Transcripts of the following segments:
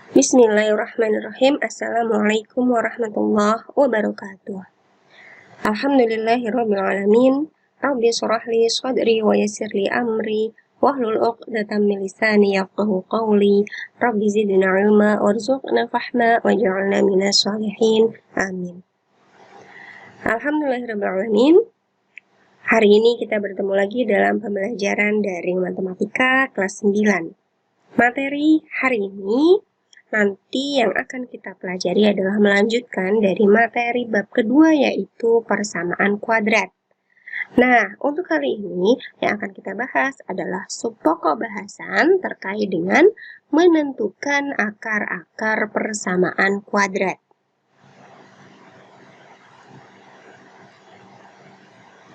Bismillahirrahmanirrahim. Assalamualaikum warahmatullahi wabarakatuh. Alhamdulillahirabbil alamin. Rabbi shrah li sadri wa yassir li amri wahlul 'uqdatam min lisani yafqahu qawli. Rabbi zidna ilma warzuqna fahma waj'alna minas sholihin. Amin. Alhamdulillahirabbil alamin. Hari ini kita bertemu lagi dalam pembelajaran dari matematika kelas 9. Materi hari ini nanti yang akan kita pelajari adalah melanjutkan dari materi bab kedua, yaitu persamaan kuadrat. Nah, untuk kali ini yang akan kita bahas adalah subpokok bahasan terkait dengan menentukan akar-akar persamaan kuadrat.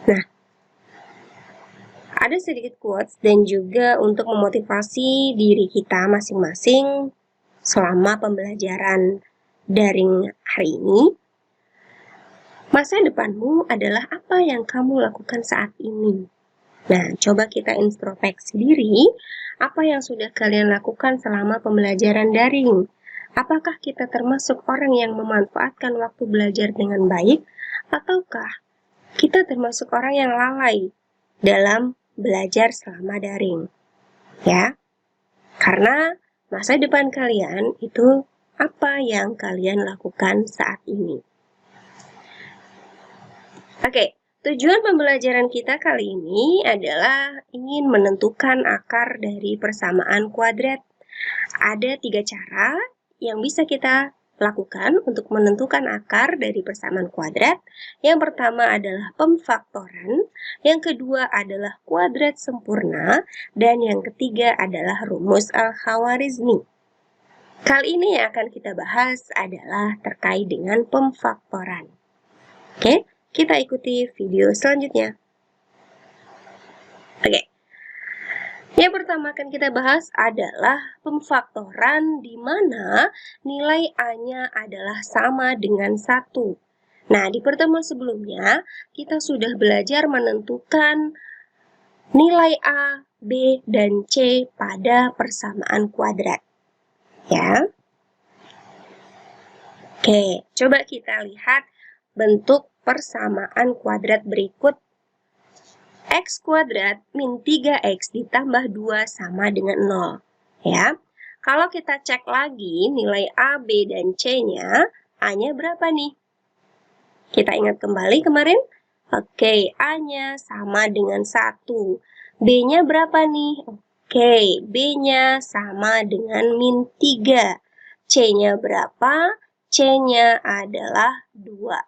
Nah, ada sedikit quotes dan juga untuk memotivasi diri kita masing-masing selama pembelajaran daring hari ini. Masa depanmu adalah apa yang kamu lakukan saat ini. Nah, coba kita introspeksi diri, apa yang sudah kalian lakukan selama pembelajaran daring. Apakah kita termasuk orang yang memanfaatkan waktu belajar dengan baik, ataukah kita termasuk orang yang lalai dalam belajar selama daring? Ya, karena masa depan kalian itu apa yang kalian lakukan saat ini. Oke, tujuan pembelajaran kita kali ini adalah ingin menentukan akar dari persamaan kuadrat. Ada 3 cara yang bisa kita lakukan untuk menentukan akar dari persamaan kuadrat. Yang pertama adalah pemfaktoran, yang kedua adalah kuadrat sempurna, dan yang ketiga adalah rumus Al-Khawarizmi. Kali ini yang akan kita bahas adalah terkait dengan pemfaktoran. Oke, kita ikuti video selanjutnya. Oke. Yang pertama akan kita bahas adalah pemfaktoran di mana nilai A-nya adalah sama dengan 1. Nah, di pertemuan sebelumnya kita sudah belajar menentukan nilai A, B, dan C pada persamaan kuadrat. Ya. Oke, coba kita lihat bentuk persamaan kuadrat berikut. X kuadrat min 3X ditambah 2 sama dengan 0. Ya. Kalau kita cek lagi nilai A, B, dan C-nya, A-nya berapa nih? Kita ingat kembali kemarin? Oke, A-nya sama dengan 1. B-nya berapa nih? Oke, B-nya sama dengan min 3. C-nya berapa? C-nya adalah 2.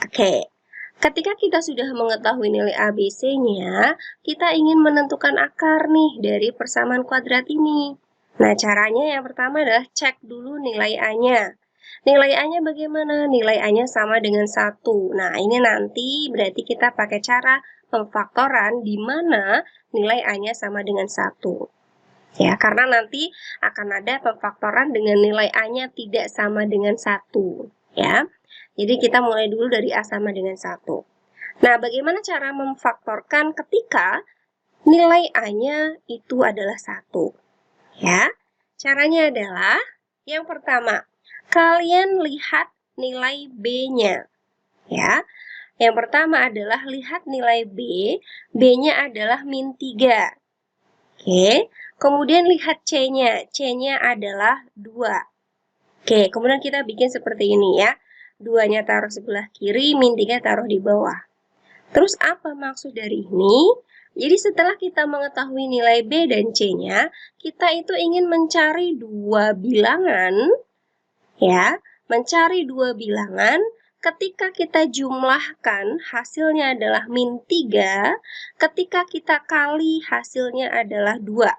Oke. Ketika kita sudah mengetahui nilai A, B, C-nya, kita ingin menentukan akar nih dari persamaan kuadrat ini. Nah, caranya yang pertama adalah cek dulu nilai A-nya. Nilai A-nya bagaimana? Nilai A-nya sama dengan 1. Nah, ini nanti berarti kita pakai cara pemfaktoran di mana nilai A-nya sama dengan 1. Ya, karena nanti akan ada pemfaktoran dengan nilai A-nya tidak sama dengan 1. Ya. Jadi kita mulai dulu dari A sama dengan 1. Nah, bagaimana cara memfaktorkan ketika nilai A-nya itu adalah 1? Ya, caranya adalah yang pertama, kalian lihat nilai B-nya. Ya, yang pertama adalah lihat nilai B, B-nya adalah min 3. Oke, kemudian lihat C-nya, C-nya adalah 2. Oke, kemudian kita bikin seperti ini ya. 2-nya taruh sebelah kiri, min 3 taruh di bawah. Terus apa maksud dari ini? Jadi setelah kita mengetahui nilai B dan C-nya, kita itu ingin mencari 2 bilangan, ya, mencari 2 bilangan. Ketika kita jumlahkan, hasilnya adalah min 3, ketika kita kali, hasilnya adalah 2.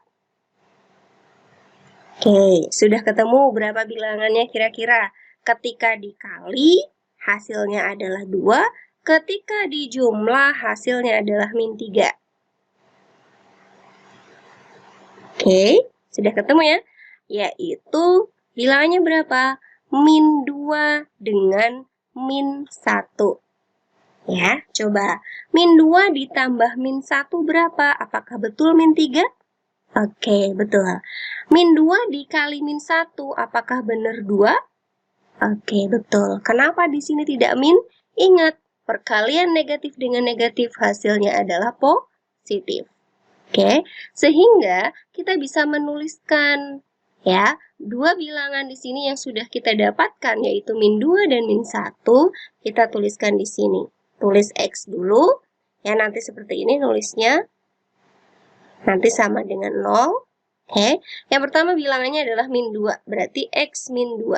Oke, sudah ketemu berapa bilangannya kira-kira? Ketika dikali, hasilnya adalah 2. Ketika dijumlah, hasilnya adalah min 3. Oke, sudah ketemu ya? Yaitu bilangannya berapa? Min 2 dengan min 1. Ya, coba. Min 2 ditambah min 1 berapa? Apakah betul min 3? Oke, betul. Min 2 dikali min 1, apakah benar 2? Oke, betul. Kenapa di sini tidak min? Ingat, perkalian negatif dengan negatif hasilnya adalah positif. Oke, sehingga kita bisa menuliskan ya, dua bilangan di sini yang sudah kita dapatkan yaitu min 2 dan min 1, kita tuliskan di sini. Tulis X dulu, ya nanti seperti ini nulisnya. Nanti sama dengan 0. Oke, yang pertama bilangannya adalah min 2, berarti X min 2.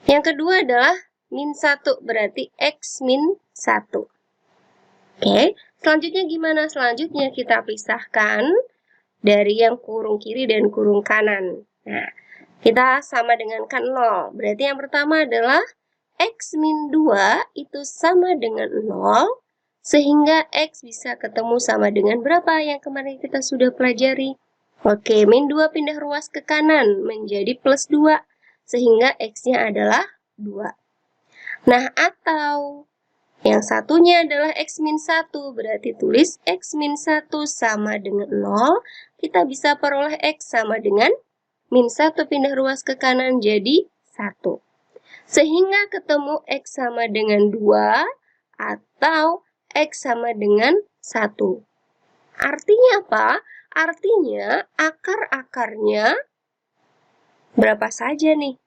Yang kedua adalah min 1, berarti X min 1. Oke, selanjutnya gimana? Selanjutnya kita pisahkan dari yang kurung kiri dan kurung kanan. Nah, kita sama dengan kan 0. Berarti yang pertama adalah X min 2 itu sama dengan 0, sehingga X bisa ketemu sama dengan berapa yang kemarin kita sudah pelajari. Oke, min 2 pindah ruas ke kanan menjadi plus 2, sehingga X-nya adalah 2. Nah, atau yang satunya adalah X min 1, berarti tulis X min 1 sama dengan 0, kita bisa peroleh X sama dengan min 1 pindah ruas ke kanan jadi 1. Sehingga ketemu X sama dengan 2 atau X sama dengan 1. Artinya apa? Artinya akar-akarnya berapa saja nih?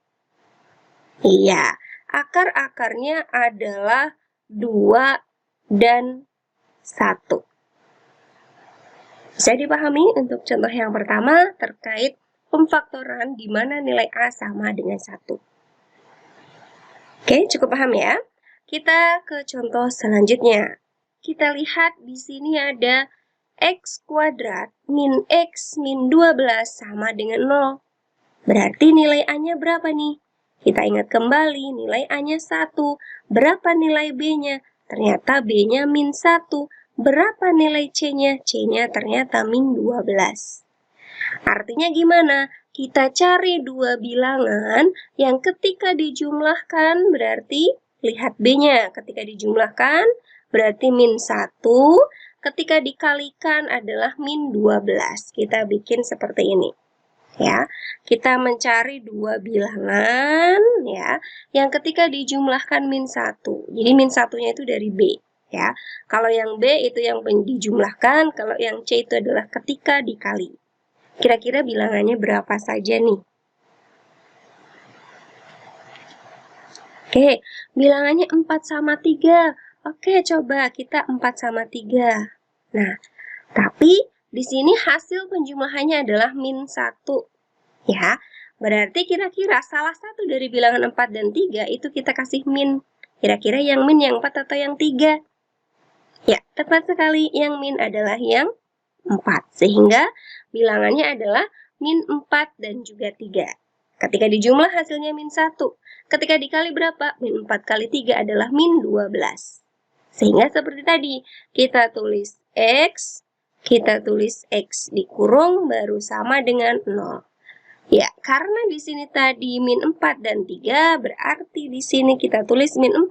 Iya, akar-akarnya adalah 2 dan 1. Bisa dipahami untuk contoh yang pertama terkait pemfaktoran di mana nilai A sama dengan 1. Oke, cukup paham ya? Kita ke contoh selanjutnya. Kita lihat di sini ada X kuadrat min X min 12 sama dengan 0. Berarti nilai A-nya berapa nih? Kita ingat kembali, nilai A-nya 1. Berapa nilai B-nya? Ternyata B-nya min 1. Berapa nilai C-nya? C-nya ternyata min 12. Artinya gimana? Kita cari dua bilangan yang ketika dijumlahkan berarti, lihat B-nya. Ketika dijumlahkan berarti min 1. Ketika dikalikan adalah min 12. Kita bikin seperti ini. Ya, kita mencari dua bilangan ya, yang ketika dijumlahkan min 1. Jadi min 1-nya itu dari B ya. Kalau yang B itu yang dijumlahkan, kalau yang C itu adalah ketika dikali. Kira-kira bilangannya berapa saja nih? Oke, bilangannya 4 sama 3. Oke, coba kita 4 sama 3. Nah, tapi di sini hasil penjumlahannya adalah min 1. Ya, berarti kira-kira salah satu dari bilangan 4 dan 3 itu kita kasih min. Kira-kira yang min yang 4 atau yang 3? Ya, tepat sekali. Yang min adalah yang 4. Sehingga bilangannya adalah min 4 dan juga 3. Ketika dijumlah hasilnya min 1. Ketika dikali berapa? Min 4 kali 3 adalah min 12. Sehingga seperti tadi, kita tulis X, kita tulis X dikurung baru sama dengan 0. Ya, karena di sini tadi min 4 dan 3, berarti di sini kita tulis min 4,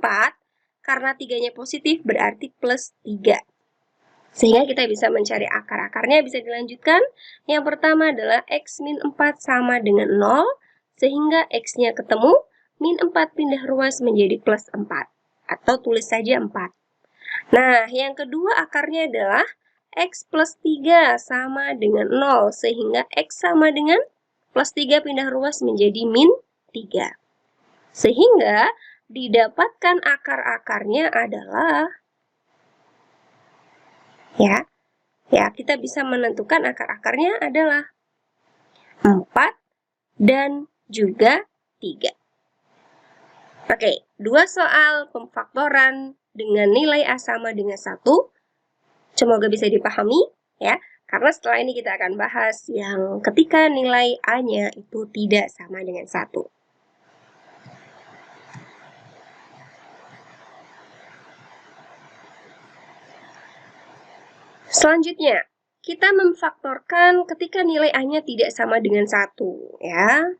karena 3-nya positif berarti plus 3. Sehingga kita bisa mencari akar-akarnya, bisa dilanjutkan. Yang pertama adalah X min 4 sama dengan 0, sehingga X-nya ketemu, min 4 pindah ruas menjadi plus 4. Atau tulis saja 4. Nah, yang kedua akarnya adalah X plus 3 sama dengan 0, sehingga X sama dengan plus 3 pindah ruas menjadi min 3. Sehingga didapatkan akar-akarnya adalah, ya kita bisa menentukan akar-akarnya adalah 4 dan juga 3. Oke, dua soal pemfaktoran dengan nilai A sama dengan 1. Semoga bisa dipahami ya. Karena setelah ini kita akan bahas yang ketika nilai A-nya itu tidak sama dengan 1. Selanjutnya, kita memfaktorkan ketika nilai A-nya tidak sama dengan 1 ya.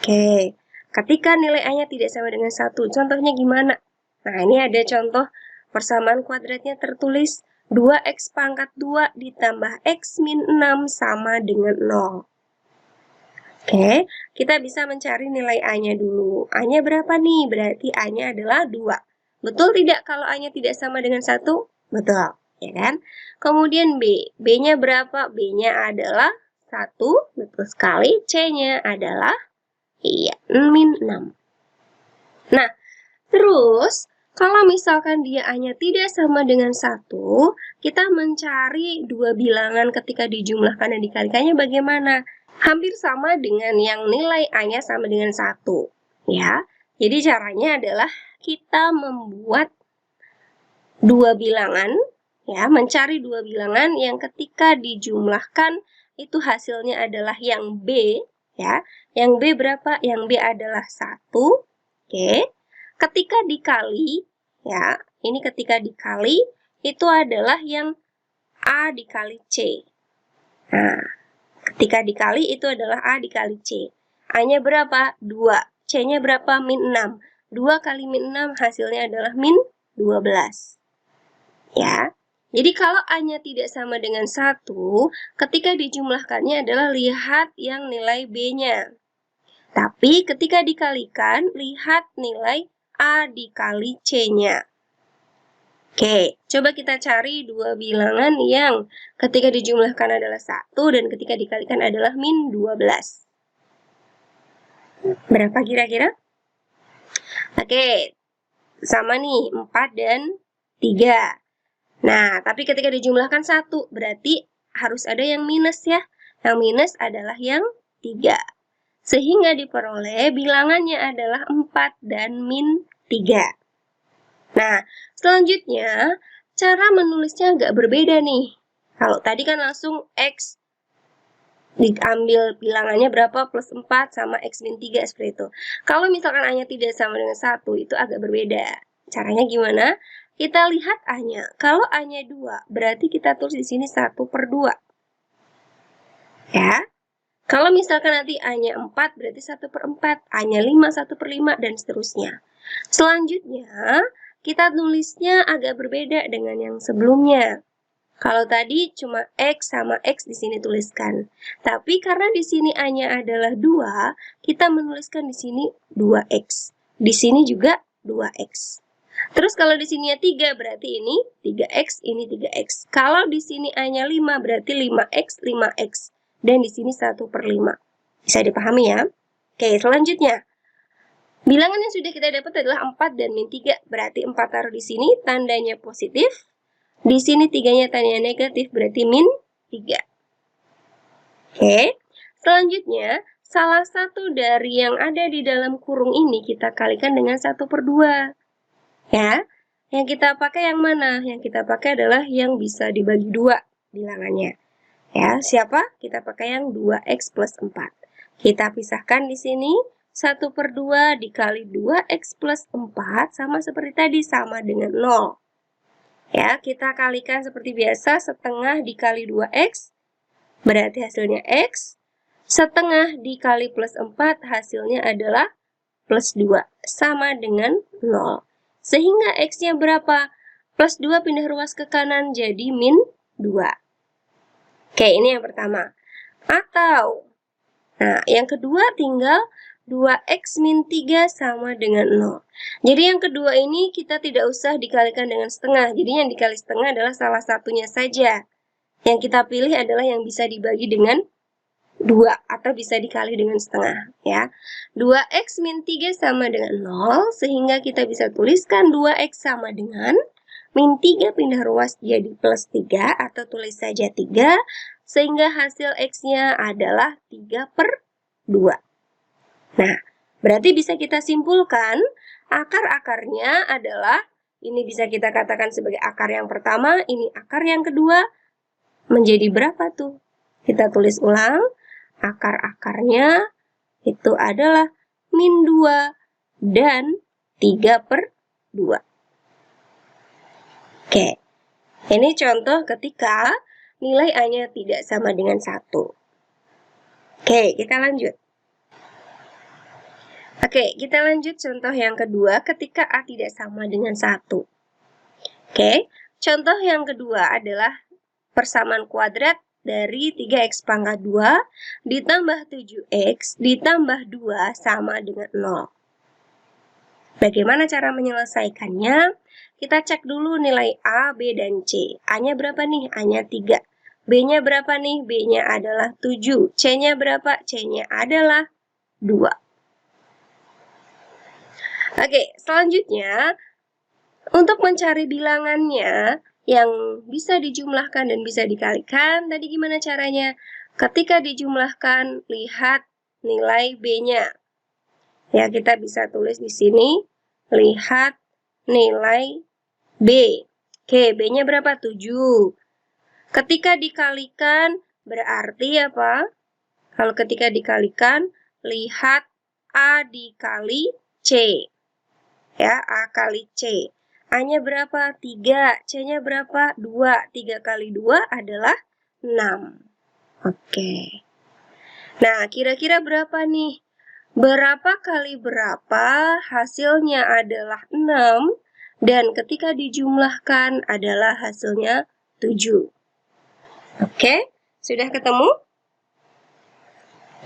Oke, ketika nilai A-nya tidak sama dengan 1, contohnya gimana? Nah, ini ada contoh persamaan kuadratnya tertulis 2x pangkat 2 ditambah x min 6 sama dengan 0. Oke, kita bisa mencari nilai A-nya dulu. A-nya berapa nih? Berarti A-nya adalah 2. Betul tidak kalau A-nya tidak sama dengan 1? Betul, ya kan? Kemudian B. B-nya berapa? B-nya adalah 1. Betul sekali. C-nya adalah min 6. Nah, terus kalau misalkan dia A-nya tidak sama dengan 1, kita mencari dua bilangan ketika dijumlahkan dan dikalikannya bagaimana? Hampir sama dengan yang nilai A-nya sama dengan 1, ya. Jadi caranya adalah kita membuat dua bilangan, ya, mencari dua bilangan yang ketika dijumlahkan itu hasilnya adalah yang B, ya. Yang B berapa? Yang B adalah 1. Oke. Ketika dikali, ya, ini ketika dikali itu adalah yang A dikali C. Nah, ketika dikali itu adalah A dikali C. A-nya berapa? 2. C-nya berapa? Min 6. 2 kali min 6 hasilnya adalah min 12. Ya. Jadi kalau A-nya tidak sama dengan 1, ketika dijumlahkannya adalah lihat yang nilai B-nya. Tapi ketika dikalikan, lihat nilai A dikali C-nya. Oke, coba kita cari dua bilangan yang ketika dijumlahkan adalah 1 dan ketika dikalikan adalah min 12. Berapa kira-kira? Oke, sama nih, 4 dan 3. Nah, tapi ketika dijumlahkan 1, berarti harus ada yang minus ya. Yang minus adalah yang 3. Sehingga diperoleh bilangannya adalah 4 dan min 3. Nah, selanjutnya cara menulisnya agak berbeda nih. Kalau tadi kan langsung X diambil bilangannya berapa plus 4 sama X min 3 seperti itu. Kalau misalkan A-nya tidak sama dengan 1, itu agak berbeda. Caranya gimana? Kita lihat A-nya. Kalau A-nya 2, berarti kita tulis di sini 1/2. Ya. Kalau misalkan nanti A-nya 4, berarti 1/4. A-nya 5, 1/5, dan seterusnya. Selanjutnya, kita tulisnya agak berbeda dengan yang sebelumnya. Kalau tadi cuma X sama X di sini tuliskan. Tapi karena di sini A-nya adalah 2, kita menuliskan di sini 2X. Di sini juga 2X. Terus kalau di sininya 3, berarti ini 3X, ini 3X. Kalau di sini A-nya 5, berarti 5X, 5X. Dan di sini 1/5. Bisa dipahami ya? Oke, selanjutnya. Bilangan yang sudah kita dapat adalah 4 dan min 3. Berarti 4 taruh di sini, tandanya positif. Di sini 3-nya tandanya negatif, berarti min 3. Oke. Selanjutnya, salah satu dari yang ada di dalam kurung ini kita kalikan dengan 1/2. Ya. Yang kita pakai yang mana? Yang kita pakai adalah yang bisa dibagi 2 bilangannya. Ya, siapa? Kita pakai yang 2X plus 4. Kita pisahkan di sini. 1/2 dikali 2X plus 4 sama seperti tadi, sama dengan 0. Ya, kita kalikan seperti biasa, setengah dikali 2X, berarti hasilnya X. Setengah dikali plus 4, hasilnya adalah plus 2, sama dengan 0. Sehingga X-nya berapa? Plus 2 pindah ruas ke kanan, jadi min 2. Oke, ini yang pertama. Atau, nah, yang kedua tinggal 2X min 3 sama dengan 0. Jadi yang kedua ini kita tidak usah dikalikan dengan setengah. Jadi yang dikali setengah adalah salah satunya saja. Yang kita pilih adalah yang bisa dibagi dengan 2 atau bisa dikali dengan setengah. Ya. 2X min 3 sama dengan 0, sehingga kita bisa tuliskan 2X sama dengan min 3 pindah ruas jadi plus 3 atau tulis saja 3, sehingga hasil X-nya adalah 3/2. Nah, berarti bisa kita simpulkan akar-akarnya adalah, ini bisa kita katakan sebagai akar yang pertama, ini akar yang kedua, menjadi berapa tuh? Kita tulis ulang, akar-akarnya itu adalah min 2 dan 3/2. Oke, ini contoh ketika nilai A-nya tidak sama dengan 1. Oke, kita lanjut. Oke, kita lanjut contoh yang kedua ketika A tidak sama dengan 1. Oke, Contoh yang kedua adalah persamaan kuadrat dari 3x pangkat 2 ditambah 7x ditambah 2 sama dengan 0. Bagaimana cara menyelesaikannya? Kita cek dulu nilai A, B, dan C. A-nya berapa nih? A-nya 3. B-nya berapa nih? B-nya adalah 7. C-nya berapa? C-nya adalah 2. Oke, selanjutnya untuk mencari bilangannya yang bisa dijumlahkan dan bisa dikalikan, tadi gimana caranya? Ketika dijumlahkan, lihat nilai B-nya. Ya, kita bisa tulis di sini, lihat nilai B. Oke, B-nya berapa? 7. Ketika dikalikan, berarti apa? Kalau ketika dikalikan, lihat A dikali C. Ya, A kali C. A-nya berapa? 3. C-nya berapa? 2. 3 kali 2 adalah 6. Oke. Nah, kira-kira berapa nih? Berapa kali berapa hasilnya adalah 6 dan ketika dijumlahkan adalah hasilnya 7. Oke, sudah ketemu?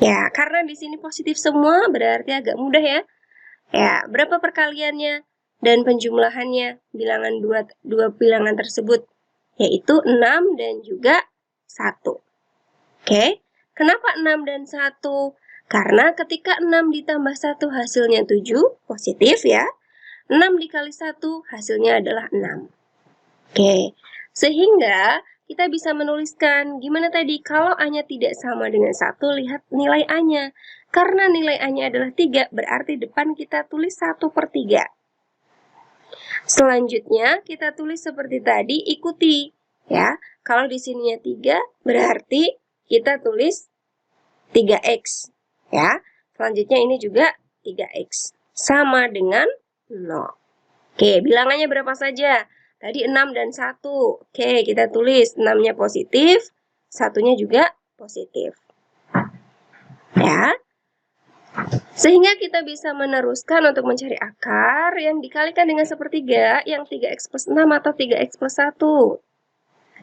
Ya, karena di sini positif semua berarti agak mudah ya. Ya, berapa perkaliannya dan penjumlahannya bilangan dua bilangan tersebut yaitu 6 dan juga 1. Oke, kenapa 6 dan 1? Karena ketika 6 ditambah 1 hasilnya 7, positif ya. 6 dikali 1 hasilnya adalah 6. Oke, sehingga kita bisa menuliskan gimana tadi kalau A-nya tidak sama dengan 1, lihat nilai A-nya. Karena nilai A-nya adalah 3, berarti depan kita tulis 1/3. Selanjutnya kita tulis seperti tadi, ikuti ya. Kalau di sininya 3, berarti kita tulis 3x. Ya, selanjutnya ini juga 3x sama dengan 0. Oke, bilangannya berapa saja? Tadi 6 dan 1. Oke, kita tulis 6-nya positif, 1-nya juga positif. Ya, sehingga kita bisa meneruskan untuk mencari akar yang dikalikan dengan sepertiga, yang 3x plus 6 atau 3x plus 1.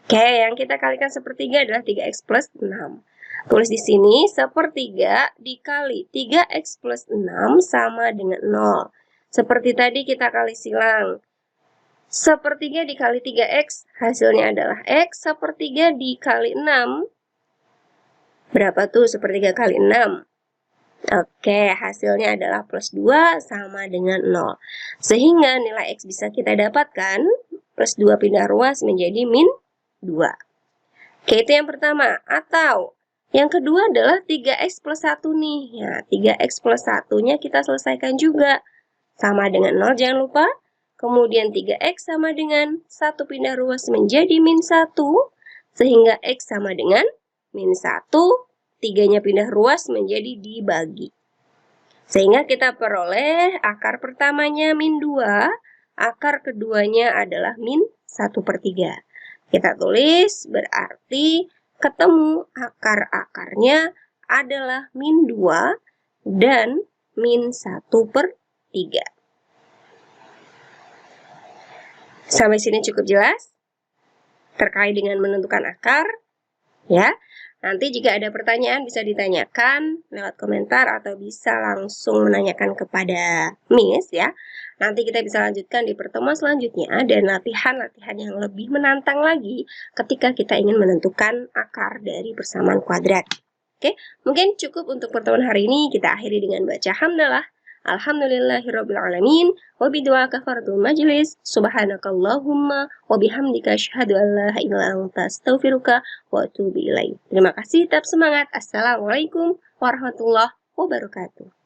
Oke, yang kita kalikan sepertiga adalah 3x plus 6. Tulis di sini, sepertiga dikali 3x plus 6 sama dengan 0. Seperti tadi kita kali silang. Sepertiga dikali 3x, hasilnya adalah x. Sepertiga dikali 6. Berapa tuh sepertiga kali 6? Oke, hasilnya adalah plus 2 sama dengan 0. Sehingga nilai x bisa kita dapatkan, plus 2 pindah ruas menjadi min 2. Oke, itu yang pertama. Atau yang kedua adalah 3x plus 1 nih. Ya, 3x plus 1-nya kita selesaikan juga. Sama dengan 0, jangan lupa. Kemudian 3x sama dengan 1 pindah ruas menjadi min 1. Sehingga x sama dengan min 1. 3-nya pindah ruas menjadi dibagi. Sehingga kita peroleh akar pertamanya min 2. Akar keduanya adalah min 1/3. Kita tulis berarti ketemu akar-akarnya adalah min 2 dan min 1/3. Sampai sini cukup jelas terkait dengan menentukan akar. Ya, nanti jika ada pertanyaan bisa ditanyakan lewat komentar atau bisa langsung menanyakan kepada Miss ya. Nanti kita bisa lanjutkan di pertemuan selanjutnya dan latihan-latihan yang lebih menantang lagi ketika kita ingin menentukan akar dari persamaan kuadrat. Oke, mungkin cukup untuk pertemuan hari ini. Kita akhiri dengan baca hamdalah. Alhamdulillahirrabbilalamin. Wabidu'a kafaratul majlis. Subhanakallahumma wabihamdika asyhadu an la ilaha illa anta astaghfiruka wa atubu ilaik. Terima kasih, tetap semangat. Assalamualaikum warahmatullahi wabarakatuh.